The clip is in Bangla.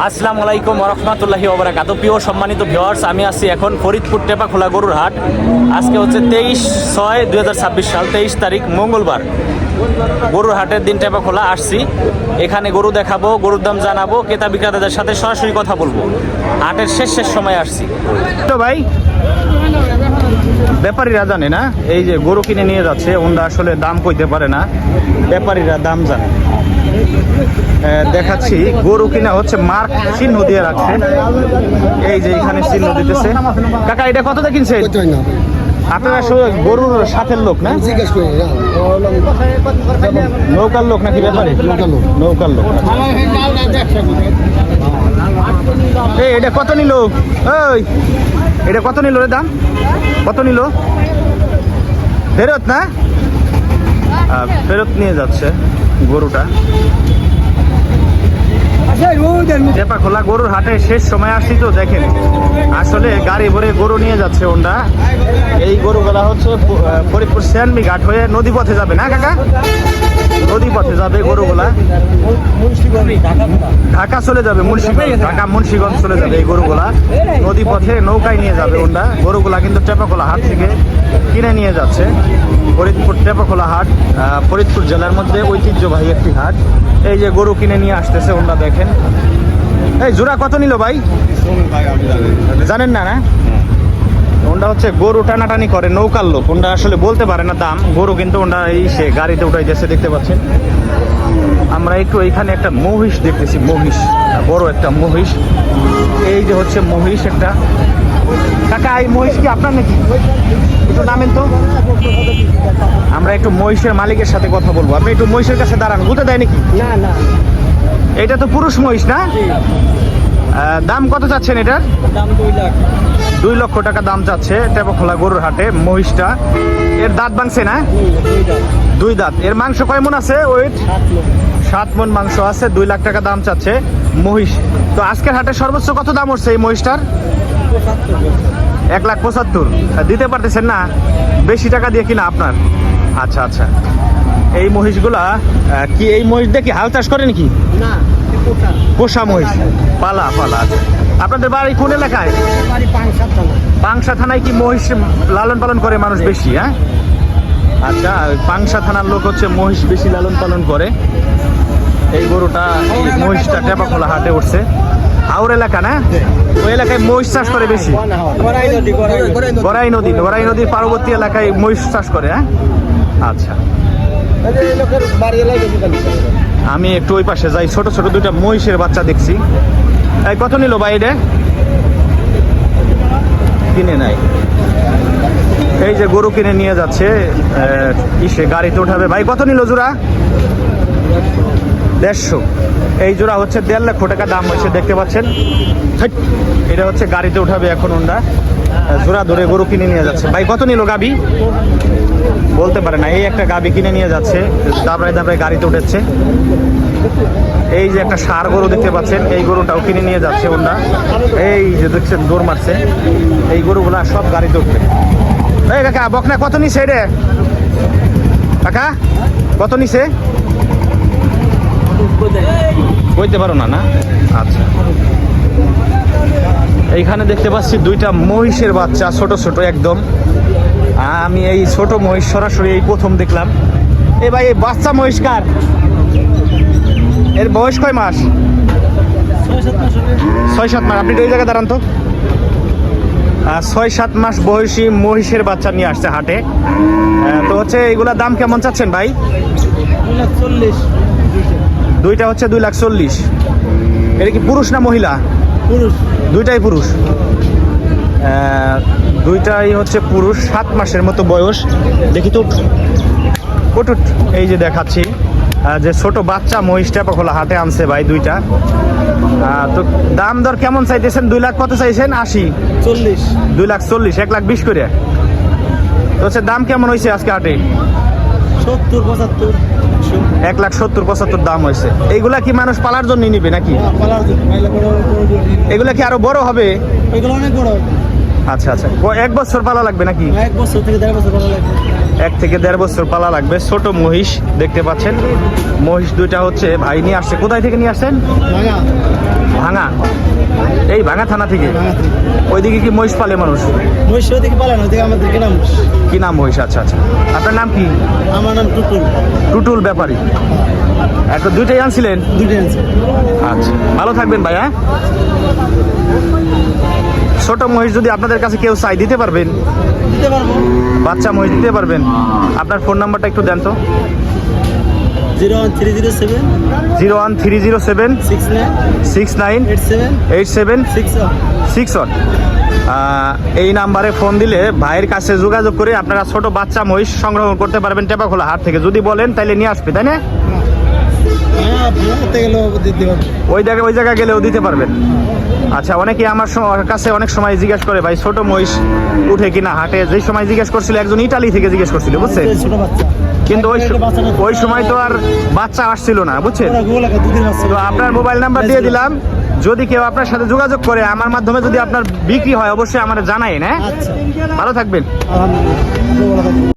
আসসালামু আলাইকুম রহমতুল্লাহি ওয়া বারাকাতুহু। প্রিয় সম্মানিত ভিউয়ার্স, আমি আছি এখন ফরিদপুর টেপাখোলা গরুর হাট। আজকে হচ্ছে 23/6/2026 সাল, 23 তারিখ মঙ্গলবার। গরুর হাটের দিন টেপাখোলা আসছি। এখানে গরু দেখাবো, গরুর দাম জানাবো, ক্রেতা বিক্রেতাদের সাথে সরাসরি কথা বলবো। হাটের শেষ সময় আসছি তো ভাই। ব্যাপারীরা জানে না এই যে গরু কিনে নিয়ে যাচ্ছে, ওনারা আসলে দাম কইতে পারে না, ব্যাপারীরা দাম জানে। দেখাচ্ছি গরু কিনা হচ্ছে মার্ক চিহ্ন দিয়ে রাখছে, এই যে এখানে চিহ্ন দিতেছে। কাকা এটা কত দিয়ে কিনছে? আপনারা গরুর সাথের লোক না? নৌকার লোক নাকি ব্যাপারে? নৌকার লোক। এই এটা কত নিল? ওই এটা কত নিল রে? দাম কত নিল? ফেরত না? ফেরত নিয়ে যাচ্ছে গরুটা। টেপাখোলা গরুর হাটে শেষ সময় আসছি তো, দেখেন আসলে গাড়ি ভরে গরু নিয়ে যাচ্ছে ওনরা। এই গরুগুলা হচ্ছে ফরিদপুর সিয়ানমি ঘাট হয়ে নদী পথে যাবে না কাকা? নদী পথে যাবে গরুগুলা, ঢাকা চলে যাবে, মুন্সিগঞ্জ, ঢাকা মুন্সিগঞ্জ চলে যাবে এই গরুগুলা। নদী পথে নৌকায় নিয়ে যাবে ওনরা গরুগুলা, কিন্তু টেপাখোলা হাট থেকে কিনে নিয়ে যাচ্ছে। ফরিদপুর টেপাখোলা হাট ফরিদপুর জেলার মধ্যে ঐতিহ্যবাহী একটি হাট। এই যে গরু কিনে নিয়ে আসতেছে ওনরা, দেখেন। এই জোড়া কত নিল ভাই? জানেন না? না, ওনরা হচ্ছে গরু টানাটানি করে, নৌকার লোক, ওনরা আসলে বলতে পারে না দাম। গরু কিন্তু ওনরা এই সে গাড়িতে উঠাইতেছে, দেখতে পাচ্ছেন। আমরা একটু এইখানে একটা মহিষ দেখতেছি, মহিষ, বড় একটা মহিষ। এই যে হচ্ছে মহিষ একটা। কাকা এই মহিষ কি আপনার নাকি? একটু নামেন তো, আমরা একটু মহিষের মালিকের সাথে কথা বলবো। আপনি একটু মহিষের কাছে দাঁড়ান, গুতে দেয় নাকি? না না, এটা তো পুরুষ মহিষ না? দাম কত চাচ্ছেন এটার? দাম 2 লক্ষ টাকা দাম চাচ্ছে টেপাখোলা গরুর হাটে মহিষটা। এর দাঁত ভাঙছে না? 2 দাঁত। এর মাংস কয় মন আছে? ওয়েট 7 মন মাংস আছে। 2 লাখ টাকা দাম চাচ্ছে মহিষ। তো আজকের হাটে সর্বোচ্চ কত দাম উঠছে এই মহিষটার? 1,75,000। দিতে পারতেছেন না? বেশি টাকা দিয়ে কিনা আপনার? আচ্ছা আচ্ছা। এই মহিষগুলা কি, এই মহিষ দিয়ে কি হাল চাষ করে নাকি? না, পোষা মহিষ, পালা পালা। আচ্ছা, আপনাদের বাড়ি কোন এলাকায়? পাংশা থানায় কি মহিষ লালন পালন করে মানুষ বেশি? হ্যাঁ, আচ্ছা, পাংশা থানার লোক হচ্ছে মহিষ বেশি লালন পালন করে। এই গরুটা, মহিষটা টেপাখোলা হাটে উঠছে। আউর এলাকা না? ওই এলাকায় মহিষ চাষ করে বেশি। গড়াই নদীর পার্বতী এলাকায় মহিষ চাষ করে। হ্যাঁ, আচ্ছা। আমি একটু ওই পাশে যাই, ছোট ছোট 2টা মহিষের বাচ্চা দেখছি। এই কত নিল ভাই? এটা কিনে নাই। এই যে গরু কিনে নিয়ে যাচ্ছে, ইসে গাড়িতে উঠাবে। ভাই কত নিল জোড়া? 150। এই জোড়া হচ্ছে 1.5 লক্ষ টাকা দাম হয়েছে, দেখতে পাচ্ছেন। এটা হচ্ছে গাড়িতে উঠাবে এখন ওনরা। জোড়া ধরে গরু কিনে নিয়ে যাচ্ছে। ভাই কত নিল গাবি? বলতে পারে না। এই একটা গাবি কিনে নিয়ে যাচ্ছে, দাবড়ায় দাবড়ায় গাড়িতে উঠেছে। এই যে একটা ষাঁড় গরু দেখতে পাচ্ছেন, এই গরুটাও কিনে নিয়ে যাচ্ছে ওনরা। এই যে দেখছেন দৌড় মারছে। এই গরুগুলা সব গাড়িতে উঠবে। এই কাকা বকনা কত নিছে? রে কাকা কত নিছে? বলতে পারো না? না, আচ্ছা। এইখানে দেখতে পাচ্ছি 2টা মহিষের বাচ্চা, ছোট ছোট একদম। আমি এই ছোট মহিষ সরাসরি এই প্রথম দেখলাম। এ ভাই এই বাচ্চা মহিষ কার? এর বয়স কয় মাস? 6-7 মাস। আপনি ওই জায়গায় দাঁড়ান তো। 6-7 মাস বয়সী মহিষের বাচ্চা নিয়ে আসছে হাটে। তো হচ্ছে এইগুলা দাম কেমন চাচ্ছেন ভাই? 2,40,000। 2টা হচ্ছে 2,40,000। এটা কি পুরুষ না মহিলা? পুরুষ। 2টাই পুরুষ। 2টাই হচ্ছে পুরুষ। 7 মাসের মতো বয়স। দেখি তো কটুট। এই যে দেখাচ্ছি যে ছোট বাচ্চা মহিষ টেপাখোলা হাটে আনছে ভাই 2টা। তো দাম দর কেমন চাইতেছেন? 2 লাখ কত চাইছেন? 80। 40। 2,40,000, 1,20,000 করে। তো হচ্ছে দাম কেমন হয়েছে আজকে হাটে? 70-75। 1,70,000-75,000 দাম হয়েছে। এইগুলা কি মানুষ পালার জন্য নিবে নাকি? এগুলা কি আরো বড় হবে? এগুলো অনেক বড়। আচ্ছা আচ্ছা। 1 বছর পালা লাগবে নাকি? 1 বছর থেকে 1.5 বছর পালা লাগবে। 1 থেকে 1.5 বছর পালা লাগবে। ছোট মহিষ দেখতে পাচ্ছেন। মহিষ 2টা হচ্ছে ভাই নিয়ে আসছে। কোথায় থেকে নিয়ে আসছেন? ভাঙা। ভাঙা থানা থেকে। ভাঙা থেকে। ওইদিকে কি মহিষ পালে মানুষ? মহিষ ওদিকে পালানো, ওদিকে আমাদের কি নাম? কি নাম মহিষ? আচ্ছা আচ্ছা। আপনার নাম কি? আমার নাম টুটুল। টুটুল ব্যাপারী। একটা দুইটাই আনছিলেন? দুইটাই আছে। আচ্ছা, ভালো থাকবেন ভাই। হ্যাঁ, ছোট মহিষ যদি আপনাদের কাছে কেউ চাই দিতে পারবেন? দিতে পারবো। বাচ্চা মহিষ দিতে পারবেন? আপনার ফোন নাম্বারটা একটু দেন তো। 01307 01307 69 69 87 87 61। এই নাম্বারে ফোন দিলে ভাইয়ের কাছে যোগাযোগ করে আপনারা ছোট বাচ্চা মহিষ সংগ্রহ করতে পারবেন টেপাখোলা হাট থেকে। যদি বলেন তাইলে নিয়ে আসবে, তাই না? হ্যাঁ, করতে গেলেও দিতে পারবো। ওই জায়গায় গেলেও দিতে পারবেন। আচ্ছা, অনেকে আমার কাছে অনেক সময় জিজ্ঞেস করে ভাই ছোট মহিষ উঠে কিনা হাটে। যেই সময় জিজ্ঞেস করছিল একজন ইটালি থেকে জিজ্ঞেস করছিল, বুঝছেন? ছোট বাচ্চা। কিন্তু ওই সময় তো আর বাচ্চা আসছিল না, বুঝছেন? তো আপনার মোবাইল নাম্বার দিয়ে দিলাম, যদি কেউ আপনার সাথে যোগাযোগ করে আমার মাধ্যমে যদি আপনার বিক্রি হয় অবশ্যই আমার জানাই। হ্যাঁ, আচ্ছা, ভালো থাকবেন। আলহামদুলিল্লাহ।